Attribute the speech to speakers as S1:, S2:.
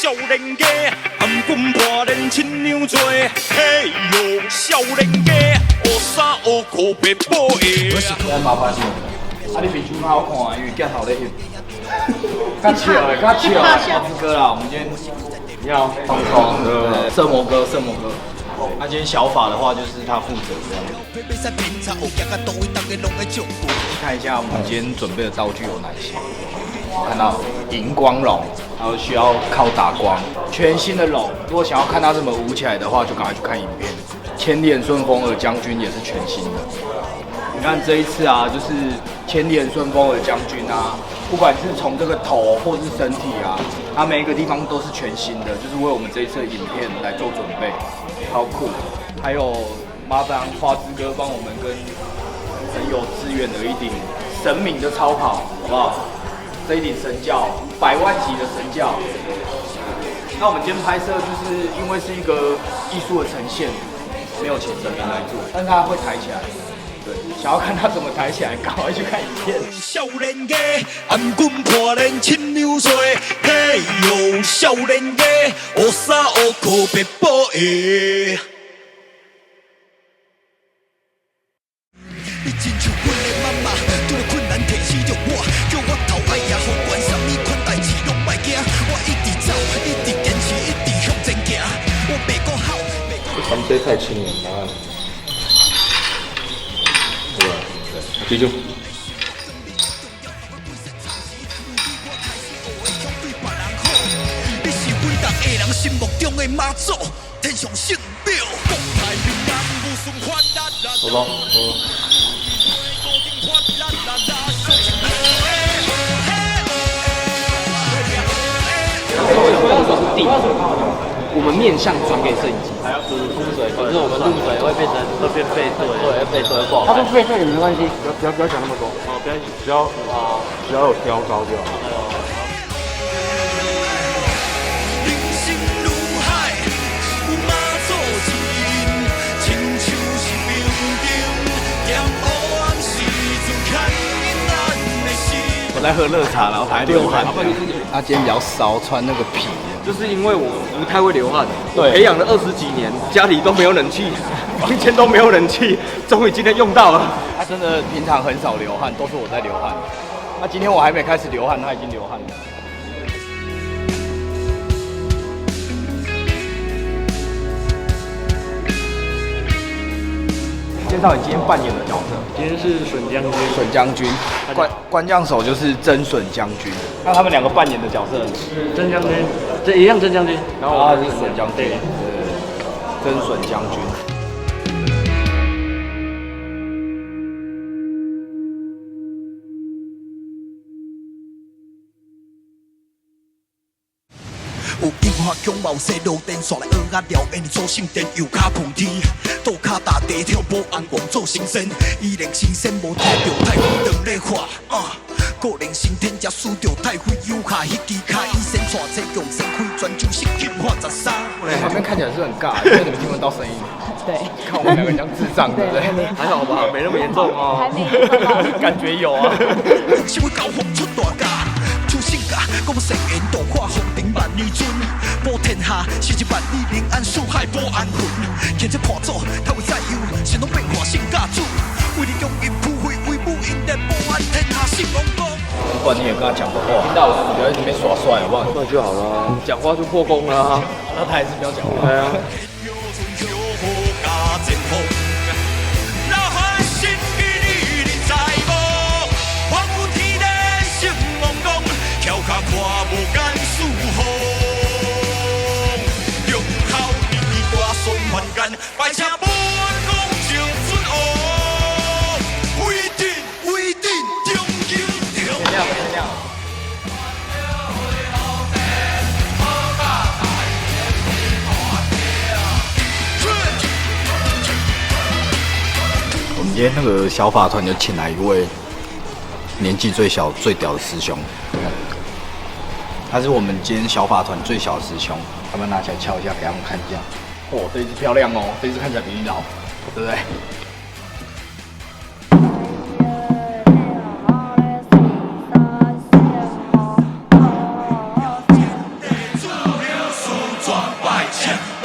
S1: 少年家，颔棍破练亲娘做。嘿哟，少年家，学衫学裤白布鞋。
S2: 来麻烦你，你面相较好看，因为镜头咧翕。较笑的，较笑的，花枝哥啦，我们今天你好，放松，对，色魔哥。那今天小法的话，就是他负责这样。看一下我们今天准备的道具有哪些？看到荧光龙，然后需要靠打光，全新的龙。如果想要看它怎么舞起来的话，就赶快去看影片。千里眼顺风耳将军也是全新的。你看这一次啊，就是千里眼顺风耳将军啊，不管是从这个头或是身体啊，它每一个地方都是全新的，就是为我们这一次的影片来做准备，超酷。还有麻烦花枝哥帮我们跟很有资源的一顶神明的超跑，好不好？这一顶神教，100万级的神教。那我们今天拍摄就是因为是一个艺术的呈现，没有请神明来做，但是它会抬起来。对，想要看他怎么抬起来，赶快去看影片。
S1: 少年家，颔棍破练亲娘做。嘿哟，少年家，学衫学裤白布鞋。你亲像阮的妈妈，拄着困难提醒着我，叫我头爱也好管什么款代志拢莫惊，我一直走，一直坚持，一直向前行。我袂讲好，
S3: 咱们这太轻了，麻烦。记住。
S1: 你是伟大的人心目中的妈祖，天上圣表，国泰民安，无顺发达。
S3: 走吧，
S2: 我们面向转给摄影机，
S4: 还要输水，可是我们入水会变背对，对，背对不好。
S2: 他说背对也没关系，
S3: 不要讲那么多，
S4: 哦，不要
S3: 只要有挑高就好。
S1: 人生如海，有妈祖指引，亲像是冰冰，咸黑暗时阵牵引咱的心。
S2: 我在喝热茶，然后还流汗。他今天比较骚，穿那个皮。
S4: 就是因为我不太会流汗，
S2: 对，
S4: 培养了20几年，家里都没有冷气，房间都没有冷气，终于今天用到了。
S2: 他真的平常很少流汗，都是我在流汗。那今天我还没开始流汗，他已经流汗了。介绍你今天扮演的角色。
S4: 今天是笋将军，
S2: 笋将军，官将手就是真笋将军。那他们两个扮演的角色是
S4: 真将军，这一样真将军，
S2: 然后他是笋将军，真笋将军。
S1: 有樱花强茂西路电线来蚵仔寮，因做圣殿右脚碰天，倒脚踏地跳保安王做神仙，依然新鲜无睇到太妃当咧画。个人先天才输着太妃右下迄支卡，医生带车强先开专注式金花13。
S2: 旁边看起来是很尬，因为你们听不到声音。对，看我们两个像智障，对不对？
S4: 还好吧，没那么严重哦。
S5: 还没
S2: 感觉有啊。
S1: 是会教风出大家，出性格，我要生缘度化风尘万年尊，保天下是一万里平安，四海保安魂。现在看走，他会再有，神龙变化性家主，为了用因普惠为母，因然保安天下兴王公。
S2: 不然你也跟他讲个话，听到了，不要在那边耍帅，好不好？
S4: 那就好了，讲话就破功了啊。
S2: 那他还是不要讲话。
S4: 对啊。
S1: 百车本公正准学，为定中求中。
S2: 怎样？我们今天那个小法团就请来一位年纪最小、最屌的师兄，他是我们今天小法团最小的师兄，他们拿起来敲一下，给他们看一下。哦，这一只漂亮哦，这一只看起来比你老，对不对？
S1: 枪。